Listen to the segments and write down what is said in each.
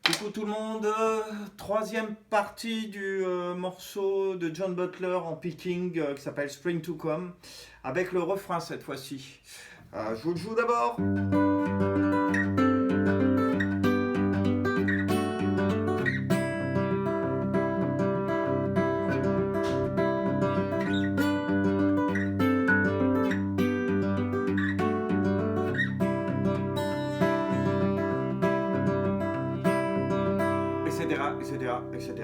Coucou tout le monde, troisième partie du morceau de John Butler en picking qui s'appelle Spring to Come, avec le refrain cette fois-ci. Je vous le joue d'abord. Etc.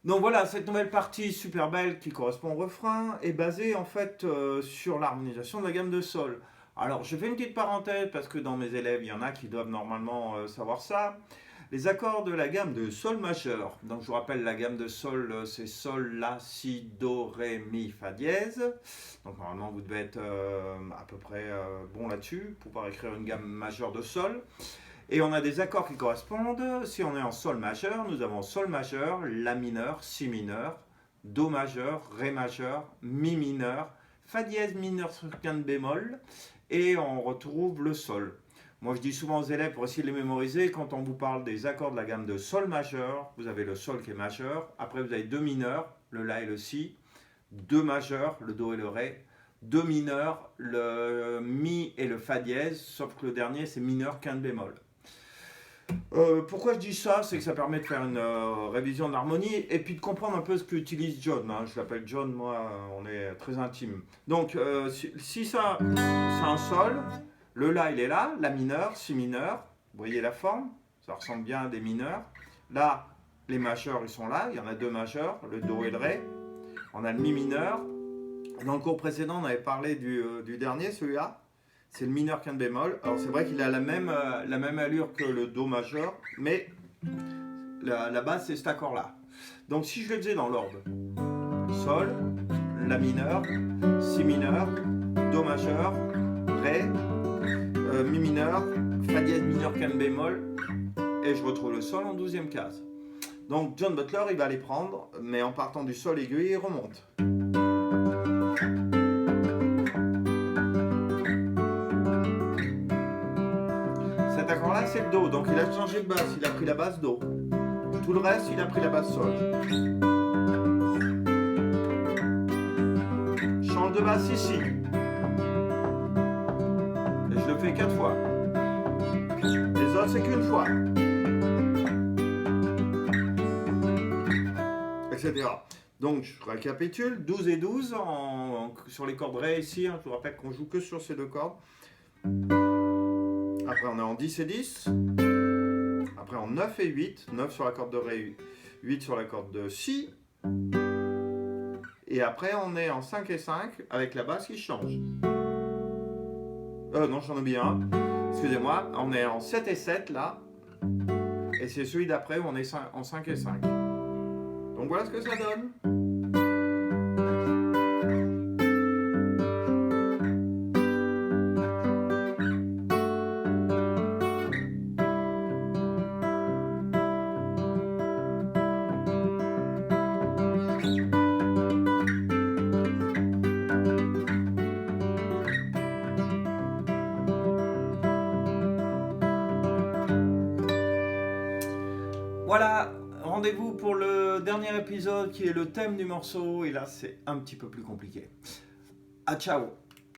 Donc voilà, cette nouvelle partie super belle qui correspond au refrain est basée en fait sur l'harmonisation de la gamme de sol. Alors je fais une petite parenthèse parce que dans mes élèves, il y en a qui doivent normalement savoir ça. Les accords de la gamme de sol majeur. Donc je vous rappelle, la gamme de sol, c'est sol, la, si, do, ré, mi, fa dièse. Donc normalement, vous devez être à peu près bon là-dessus pour pouvoir écrire une gamme majeure de sol. Et on a des accords qui correspondent. Si on est en sol majeur, nous avons sol majeur, la mineur, si mineur, do majeur, ré majeur, mi mineur, fa dièse mineur sur quinte bémol, et on retrouve le sol. Moi je dis souvent aux élèves pour essayer de les mémoriser, quand on vous parle des accords de la gamme de sol majeur, vous avez le sol qui est majeur, après vous avez deux mineurs, le la et le si, deux majeurs, le do et le ré, deux mineurs, le mi et le fa dièse, sauf que le dernier c'est mineur quinte bémol. Pourquoi je dis ça? C'est que ça permet de faire une révision de l'harmonie et puis de comprendre un peu ce qu'utilise John. Je l'appelle John, moi, on est très intime. Donc, si ça, c'est un sol, le la, il est là, la mineur, si mineur, vous voyez la forme, ça ressemble bien à des mineurs. Là, les majeurs, ils sont là, il y en a deux majeurs, le do et le ré. On a le mi mineur. Dans le cours précédent, on avait parlé du dernier, celui-là. C'est le mineur quinte bémol. Alors c'est vrai qu'il a la même allure que le do majeur, mais la base c'est cet accord-là. Donc si je le faisais dans l'ordre, sol, la mineur, si mineur, do majeur, ré, mi mineur, fa dièse mineur quinte bémol, et je retrouve le sol en 12e case. Donc John Butler il va les prendre, mais en partant du sol aigu, il remonte. Cet accord-là, c'est le do, donc il a changé de basse, il a pris la basse do. Tout le reste, il a pris la basse sol. Change de basse ici. Et je le fais 4 fois. Les autres, c'est qu'une fois. Etc. Donc, je récapitule, 12 et 12 sur les cordes ré ici. Je vous rappelle qu'on joue que sur ces deux cordes. Après, on est en 10 et 10. Après, en 9 et 8. 9 sur la corde de ré, 8 sur la corde de si. Et après, on est en 5 et 5 avec la basse qui change. Non, j'en oublie un. Excusez-moi. On est en 7 et 7 là. Et c'est celui d'après où on est en 5 et 5. Donc voilà ce que ça donne. Voilà, rendez-vous pour le dernier épisode qui est le thème du morceau, et là c'est un petit peu plus compliqué. Ah ciao!